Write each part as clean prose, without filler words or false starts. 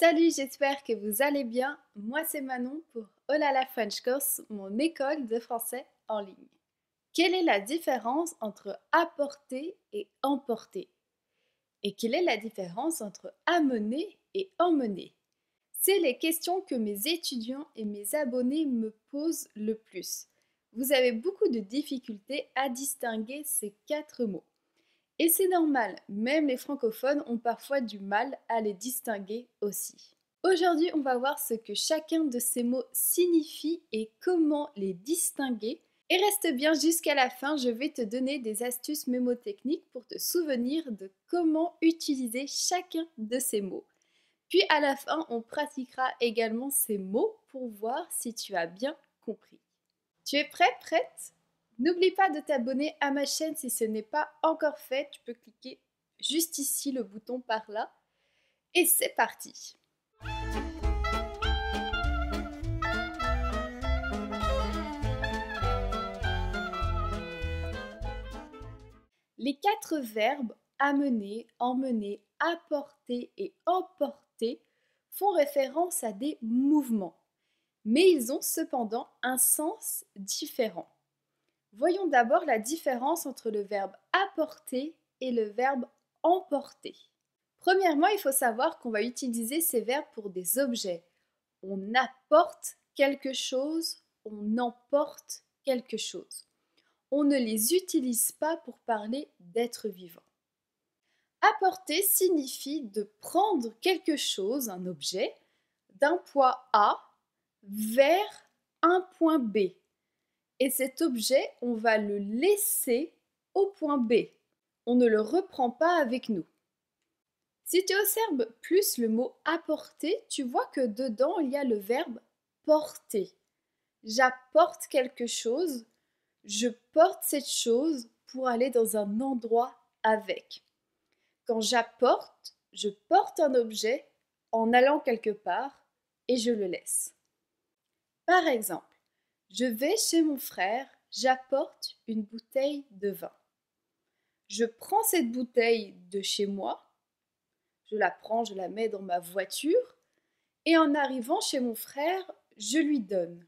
Salut, j'espère que vous allez bien. Moi, c'est Manon pour Olala French Course, mon école de français en ligne. Quelle est la différence entre apporter et emporter? Et quelle est la différence entre amener et emmener? C'est les questions que mes étudiants et mes abonnés me posent le plus. Vous avez beaucoup de difficultés à distinguer ces quatre mots. Et c'est normal, même les francophones ont parfois du mal à les distinguer aussi. Aujourd'hui, on va voir ce que chacun de ces mots signifie et comment les distinguer. Et reste bien jusqu'à la fin, je vais te donner des astuces mémotechniques pour te souvenir de comment utiliser chacun de ces mots. Puis à la fin, on pratiquera également ces mots pour voir si tu as bien compris. Tu es prêt, prête? N'oublie pas de t'abonner à ma chaîne si ce n'est pas encore fait. Tu peux cliquer juste ici, le bouton par là. Et c'est parti! Les quatre verbes amener, emmener, apporter et emporter font référence à des mouvements, mais ils ont cependant un sens différent. Voyons d'abord la différence entre le verbe apporter et le verbe emporter. Premièrement, il faut savoir qu'on va utiliser ces verbes pour des objets. On apporte quelque chose, on emporte quelque chose. On ne les utilise pas pour parler d'êtres vivants. Apporter signifie de prendre quelque chose, un objet, d'un point A vers un point B. Et cet objet, on va le laisser au point B. On ne le reprend pas avec nous. Si tu observes plus le mot apporter, tu vois que dedans, il y a le verbe porter. J'apporte quelque chose, je porte cette chose pour aller dans un endroit avec. Quand j'apporte, je porte un objet en allant quelque part et je le laisse. Par exemple, je vais chez mon frère, j'apporte une bouteille de vin. Je prends cette bouteille de chez moi, je la prends, je la mets dans ma voiture et en arrivant chez mon frère, je lui donne.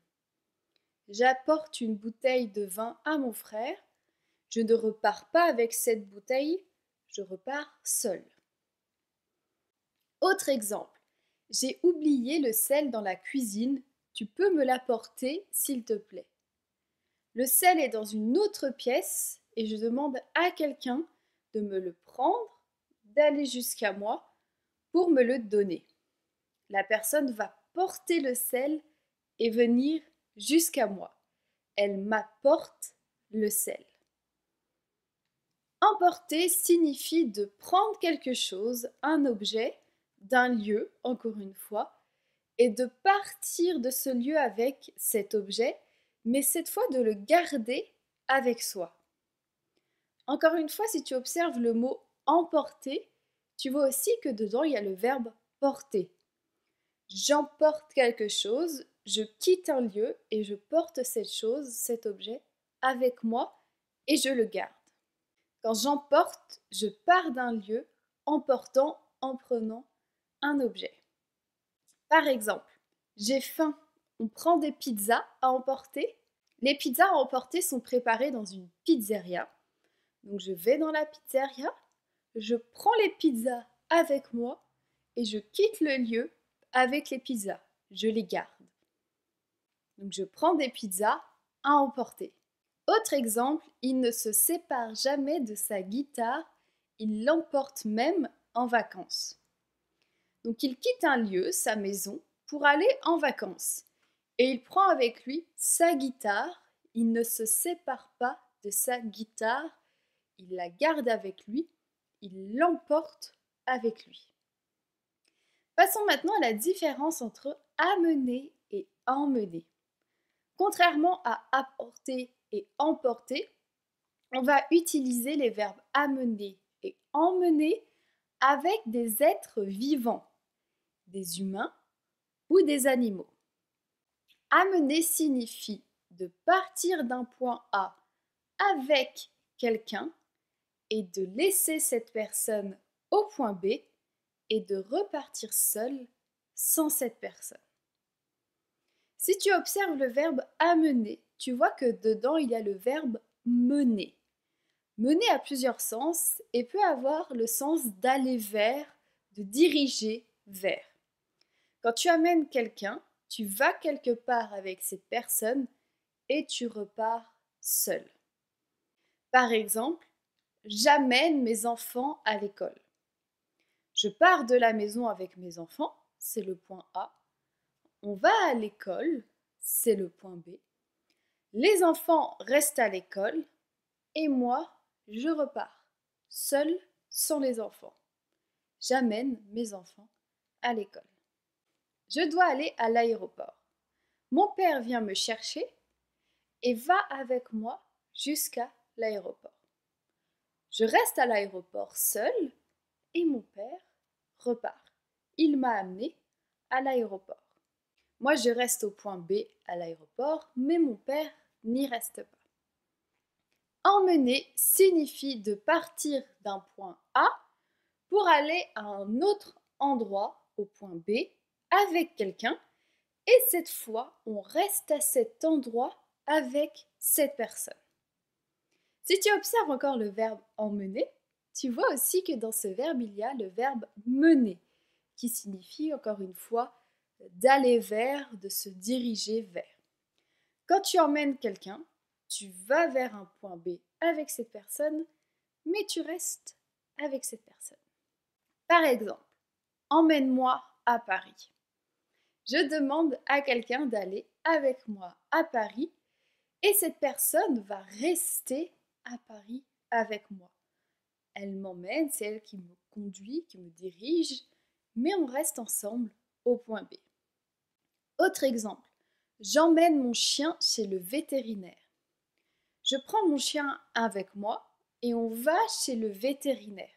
J'apporte une bouteille de vin à mon frère, je ne repars pas avec cette bouteille, je repars seule. Autre exemple, j'ai oublié le sel dans la cuisine, tu peux me l'apporter s'il te plaît. Le sel est dans une autre pièce et je demande à quelqu'un de me le prendre, d'aller jusqu'à moi pour me le donner. La personne va porter le sel et venir jusqu'à moi. Elle m'apporte le sel. Emporter signifie de prendre quelque chose, un objet, d'un lieu, encore une fois, et de partir de ce lieu avec cet objet, mais cette fois de le garder avec soi. Encore une fois, si tu observes le mot emporter, tu vois aussi que dedans il y a le verbe porter. J'emporte quelque chose, je quitte un lieu et je porte cette chose, cet objet, avec moi et je le garde. Quand j'emporte, je pars d'un lieu en portant, en prenant un objet. Par exemple, j'ai faim, on prend des pizzas à emporter. Les pizzas à emporter sont préparées dans une pizzeria. Donc je vais dans la pizzeria, je prends les pizzas avec moi et je quitte le lieu avec les pizzas. Je les garde. Donc je prends des pizzas à emporter. Autre exemple, il ne se sépare jamais de sa guitare, il l'emporte même en vacances. Donc il quitte un lieu, sa maison, pour aller en vacances. Et il prend avec lui sa guitare, il ne se sépare pas de sa guitare, il la garde avec lui, il l'emporte avec lui. Passons maintenant à la différence entre amener et emmener. Contrairement à apporter et emporter, on va utiliser les verbes amener et emmener avec des êtres vivants, des humains ou des animaux. Amener signifie de partir d'un point A avec quelqu'un et de laisser cette personne au point B et de repartir seul sans cette personne. Si tu observes le verbe amener, tu vois que dedans il y a le verbe mener. Mener a plusieurs sens et peut avoir le sens d'aller vers, de diriger vers. Quand tu amènes quelqu'un, tu vas quelque part avec cette personne et tu repars seul. Par exemple, j'amène mes enfants à l'école. Je pars de la maison avec mes enfants, c'est le point A. On va à l'école, c'est le point B. Les enfants restent à l'école et moi, je repars, seul, sans les enfants. J'amène mes enfants à l'école. Je dois aller à l'aéroport. Mon père vient me chercher et va avec moi jusqu'à l'aéroport. Je reste à l'aéroport seul et mon père repart. Il m'a amené à l'aéroport. Moi, je reste au point B à l'aéroport, mais mon père n'y reste pas. Emmener signifie de partir d'un point A pour aller à un autre endroit au point B avec quelqu'un et cette fois, on reste à cet endroit avec cette personne. Si tu observes encore le verbe emmener, tu vois aussi que dans ce verbe, il y a le verbe mener qui signifie encore une fois d'aller vers, de se diriger vers. Quand tu emmènes quelqu'un, tu vas vers un point B avec cette personne, mais tu restes avec cette personne. Par exemple, emmène-moi à Paris. Je demande à quelqu'un d'aller avec moi à Paris et cette personne va rester à Paris avec moi. Elle m'emmène, c'est elle qui me conduit, qui me dirige, mais on reste ensemble au point B. Autre exemple, j'emmène mon chien chez le vétérinaire. Je prends mon chien avec moi et on va chez le vétérinaire.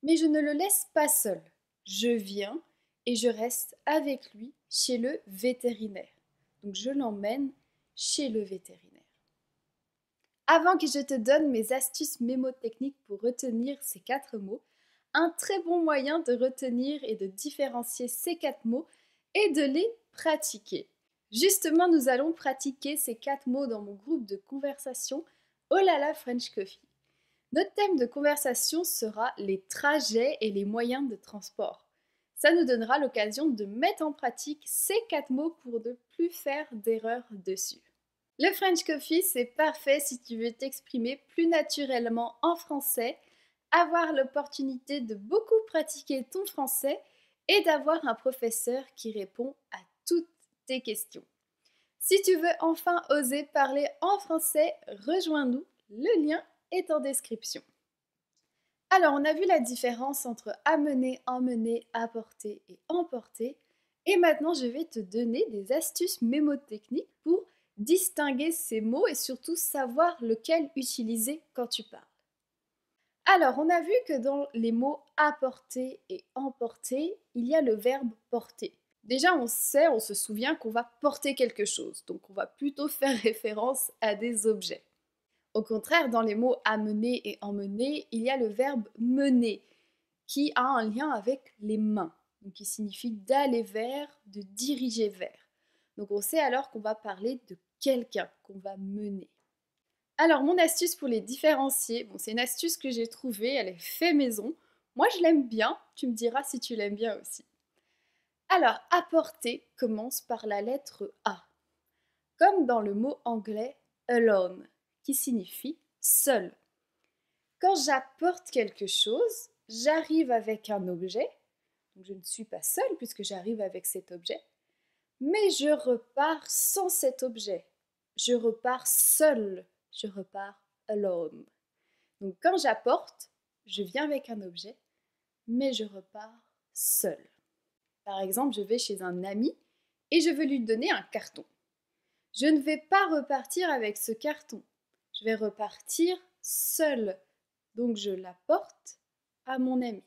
Mais je ne le laisse pas seul. Je viens et je reste avec lui chez le vétérinaire. Donc je l'emmène chez le vétérinaire. Avant que je te donne mes astuces mémotechniques pour retenir ces 4 mots, un très bon moyen de retenir et de différencier ces 4 mots est de les pratiquer. Justement, nous allons pratiquer ces 4 mots dans mon groupe de conversation Oh là là French Coffee. Notre thème de conversation sera les trajets et les moyens de transport. Ça nous donnera l'occasion de mettre en pratique ces 4 mots pour ne plus faire d'erreurs dessus. Le French Coffee, c'est parfait si tu veux t'exprimer plus naturellement en français, avoir l'opportunité de beaucoup pratiquer ton français et d'avoir un professeur qui répond à toutes tes questions. Si tu veux enfin oser parler en français, rejoins-nous, le lien est en description. Alors, on a vu la différence entre amener, emmener, apporter et emporter. Et maintenant, je vais te donner des astuces mémotechniques pour distinguer ces mots et surtout savoir lequel utiliser quand tu parles. Alors, on a vu que dans les mots apporter et emporter, il y a le verbe porter. Déjà, on se souvient qu'on va porter quelque chose, donc on va plutôt faire référence à des objets. Au contraire, dans les mots amener et emmener, il y a le verbe mener, qui a un lien avec les mains, donc qui signifie d'aller vers, de diriger vers. Donc on sait alors qu'on va parler de quelqu'un qu'on va mener. Alors mon astuce pour les différencier, c'est une astuce que j'ai trouvée, elle est fait maison. Moi je l'aime bien, tu me diras si tu l'aimes bien aussi. Alors apporter commence par la lettre A, comme dans le mot anglais alone, qui signifie seul. Quand j'apporte quelque chose, j'arrive avec un objet, donc je ne suis pas seule puisque j'arrive avec cet objet, mais je repars sans cet objet. Je repars seule, je repars alone. Donc quand j'apporte, je viens avec un objet, mais je repars seule. Par exemple, je vais chez un ami et je veux lui donner un carton. Je ne vais pas repartir avec ce carton. Je vais repartir seule. Donc je l'apporte à mon ami.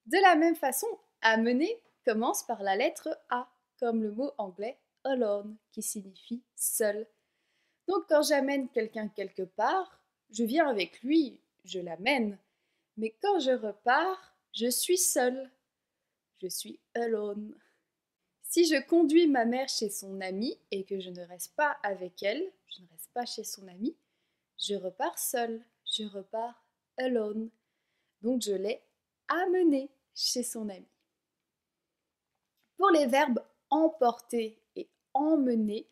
De la même façon, amener commence par la lettre A, comme le mot anglais alone, qui signifie seul. Donc quand j'amène quelqu'un quelque part, je viens avec lui, je l'amène. Mais quand je repars, je suis seule. je suis alone. Si je conduis ma mère chez son amie et que je ne reste pas avec elle, je ne reste pas chez son amie, je repars seule, je repars alone. Donc je l'ai amenée chez son amie. Pour les verbes emporter et emmener,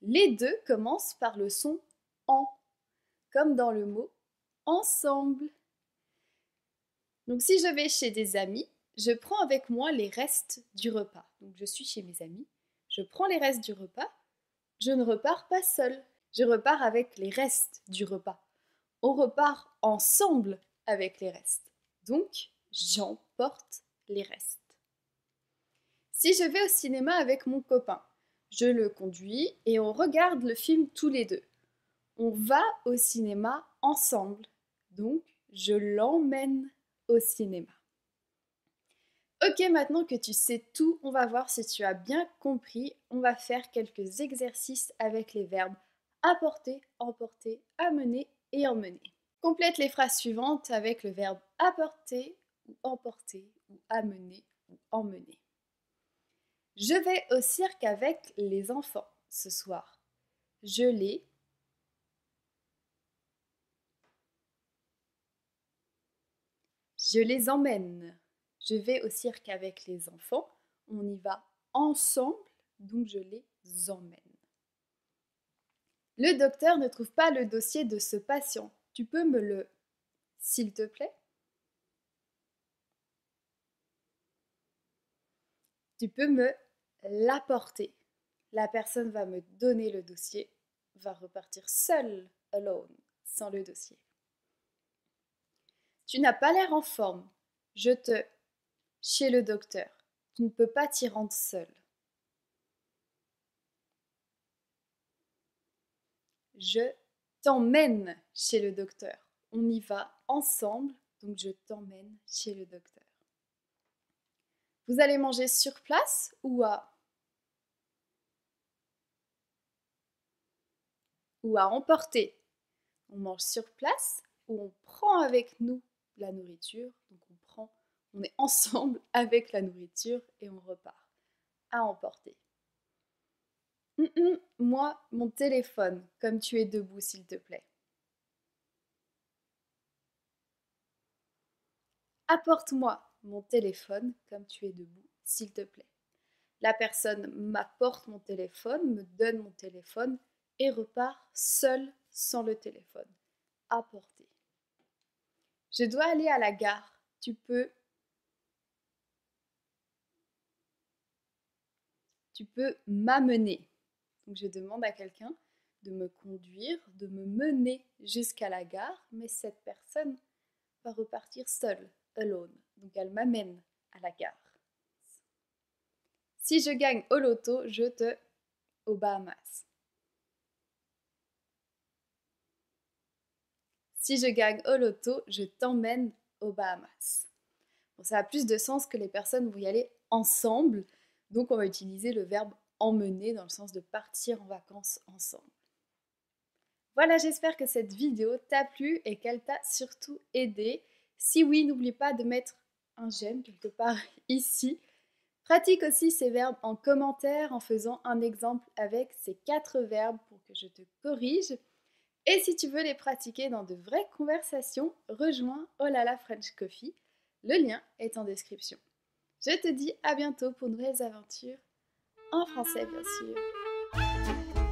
les deux commencent par le son en, comme dans le mot ensemble. Donc si je vais chez des amis, je prends avec moi les restes du repas. Donc je suis chez mes amis, je prends les restes du repas, je ne repars pas seule, je repars avec les restes du repas. On repart ensemble avec les restes. Donc j'emporte les restes. Si je vais au cinéma avec mon copain, je le conduis et on regarde le film tous les deux. On va au cinéma ensemble, donc je l'emmène au cinéma. Ok, maintenant que tu sais tout, on va voir si tu as bien compris. On va faire quelques exercices avec les verbes apporter, emporter, amener et emmener. Complète les phrases suivantes avec le verbe apporter ou emporter ou amener ou emmener. Je vais au cirque avec les enfants ce soir. Je les emmène. Je vais au cirque avec les enfants. On y va ensemble, donc je les emmène. Le docteur ne trouve pas le dossier de ce patient. Tu peux me le, s'il te plaît? Tu peux me l'apporter. La personne va me donner le dossier, va repartir seule, alone, sans le dossier. Tu n'as pas l'air en forme. Je te... Chez le docteur. Tu ne peux pas t'y rendre seul. Je t'emmène chez le docteur. On y va ensemble, donc je t'emmène chez le docteur. Vous allez manger sur place ou à emporter? On mange sur place ou on prend avec nous la nourriture, donc on est ensemble avec la nourriture et on repart. À emporter. Moi, mon téléphone, comme tu es debout, s'il te plaît. Apporte-moi mon téléphone, comme tu es debout, s'il te plaît. La personne m'apporte mon téléphone, me donne mon téléphone et repart seule sans le téléphone. Apporter. Je dois aller à la gare. Tu peux m'amener. Donc je demande à quelqu'un de me conduire, de me mener jusqu'à la gare, mais cette personne va repartir seule, alone. Donc elle m'amène à la gare. Si je gagne au loto, je te... aux Bahamas. Si je gagne au loto, je t'emmène aux Bahamas. Bon, ça a plus de sens que les personnes vont y aller ensemble, donc on va utiliser le verbe emmener dans le sens de partir en vacances ensemble. Voilà, j'espère que cette vidéo t'a plu et qu'elle t'a surtout aidé. Si oui, n'oublie pas de mettre un j'aime quelque part ici. Pratique aussi ces verbes en commentaire en faisant un exemple avec ces 4 verbes pour que je te corrige. Et si tu veux les pratiquer dans de vraies conversations, rejoins Olala French Coffee. Le lien est en description. Je te dis à bientôt pour de nouvelles aventures, en français bien sûr.